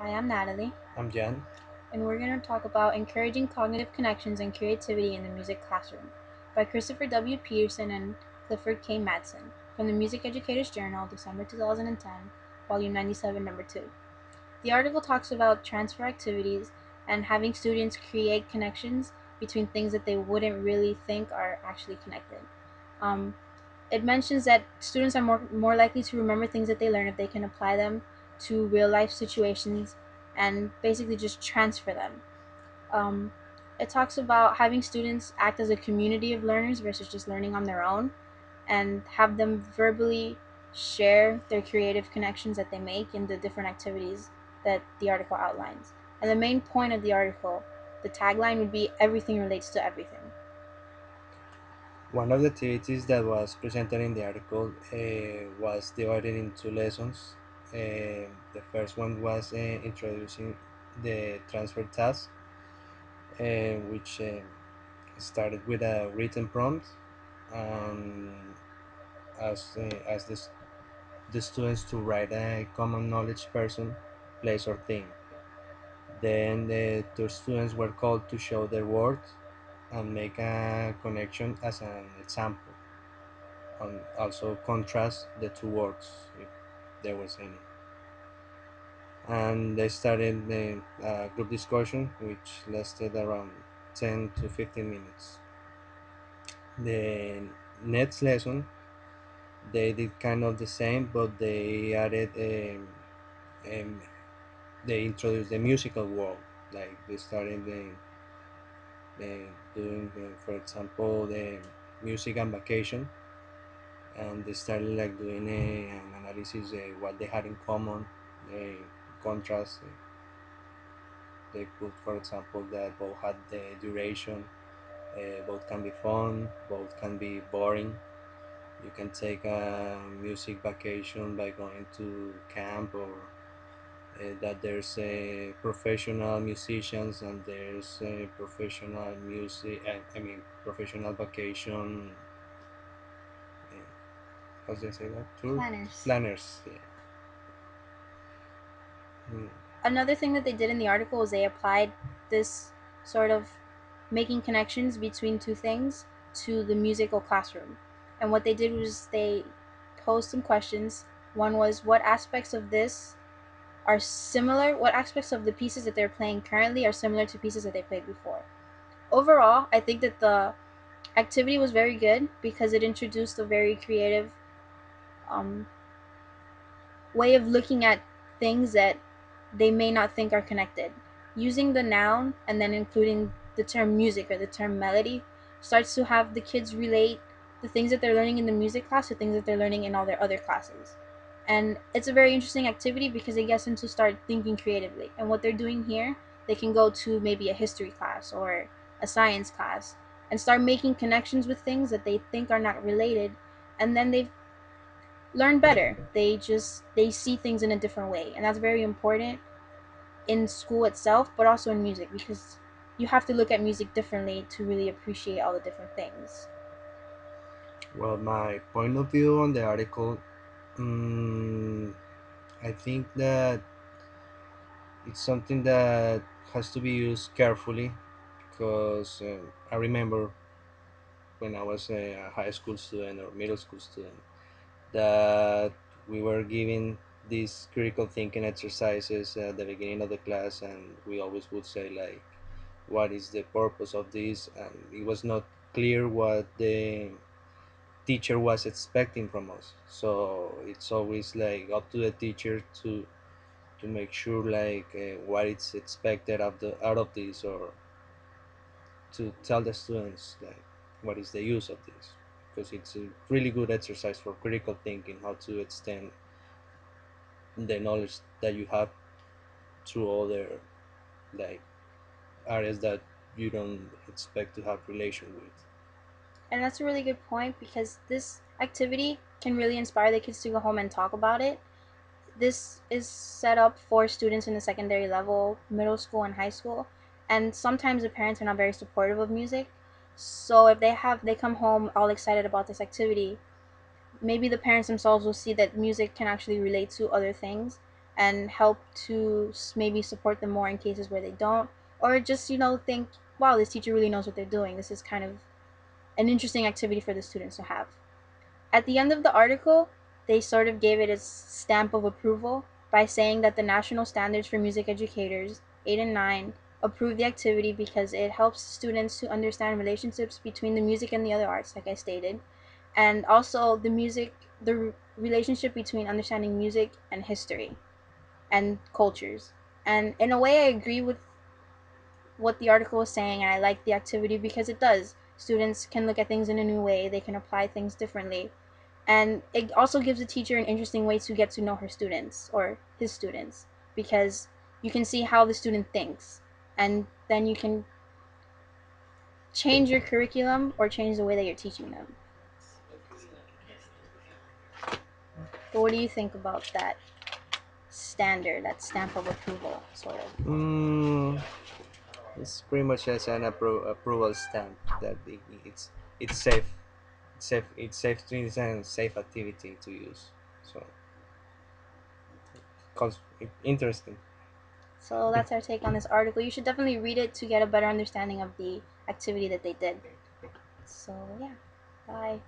Hi, I'm Natalie, I'm Jan. and we're going to talk about Encouraging Cognitive Connections and Creativity in the Music Classroom by Christopher W. Peterson and Clifford K. Madsen from the Music Educators Journal, December 2010, Volume 97, Number 2. The article talks about transfer activities and having students create connections between things that they wouldn't really think are actually connected. Um, it mentions that students are more likely to remember things that they learn if they can apply them to real life situations and basically just transfer them. Um, it talks about having students act as a community of learners versus just learning on their own, and have them verbally share their creative connections that they make in the different activities that the article outlines. And the main point of the article, the tagline would be everything relates to everything. One of the activities that was presented in the article was divided into lessons. The first one was introducing the transfer task, which started with a written prompt, and as the students to write a common knowledge person, place, or thing. Then the two students were called to show their work and make a connection as an example, and also contrast the two words if there was any. And they started the group discussion, which lasted around 10 to 15 minutes. The next lesson, they did kind of the same, but they added um, they introduced the musical world. Like they started doing, for example, the music and vacation, and they started like doing an analysis what they had in common, uh, contrast. They put, for example, that both had the duration, both can be fun, both can be boring. You can take a music vacation by going to camp, or that there's professional musicians and there's professional music. I mean, professional vacation. Uh, how do they say that? Tour Planners. planners. Yeah. Mm. Another thing that they did in the article was they applied this sort of making connections between two things to the musical classroom. And what they did was they posed some questions. One was, what aspects of this are similar? What aspects of the pieces that they're playing currently are similar to pieces that they played before? Overall, I think that the activity was very good because it introduced a very creative um, way of looking at things that they may not think are connected. Using the noun and then including the term music or the term melody starts to have the kids relate the things that they're learning in the music class to things that they're learning in all their other classes. And it's a very interesting activity because it gets them to start thinking creatively. And what they're doing here, they can go to maybe a history class or a science class and start making connections with things that they think are not related. And then they learn better. They see things in a different way, and that's very important in school itself, but also in music because you have to look at music differently to really appreciate all the different things. Well, my point of view on the article, mm, I think that it's something that has to be used carefully, because I remember when I was a high school student or middle school student that we were given these critical thinking exercises at the beginning of the class, and we always would say like, what is the purpose of this? And it was not clear what the teacher was expecting from us, so it's always like up to the teacher to make sure like what is expected of the out of this, or to tell the students like what is the use of this, because it's a really good exercise for critical thinking, how to extend the knowledge that you have through other like areas that you don't expect to have relation with. And that's a really good point because this activity can really inspire the kids to go home and talk about it. This is set up for students in the secondary level, middle school, and high school. And sometimes the parents are not very supportive of music. So if they come home all excited about this activity, maybe the parents themselves will see that music can actually relate to other things, and help to maybe support them more in cases where they don't, or just think, wow, this teacher really knows what they're doing. This is kind of an interesting activity for the students to have. At the end of the article, they sort of gave it a stamp of approval by saying that the national standards for music educators, 8 and 9, approve the activity because it helps students to understand relationships between the music and the other arts, like I stated, and also the relationship between understanding music and history and cultures. And in a way, I agree with what the article was saying, and I like the activity because it does. Students can look at things in a new way, they can apply things differently. And it also gives the teacher an interesting way to get to know her students or his students, because you can see how the student thinks, and then you can change your curriculum or change the way that you're teaching them. But what do you think about that standard, that stamp of approval, sort of? Mm, it's pretty much as an approval stamp that it's safe. It's a safe activity to use. So, interesting. So that's our take on this article. You should definitely read it to get a better understanding of the activity that they did. So yeah, bye.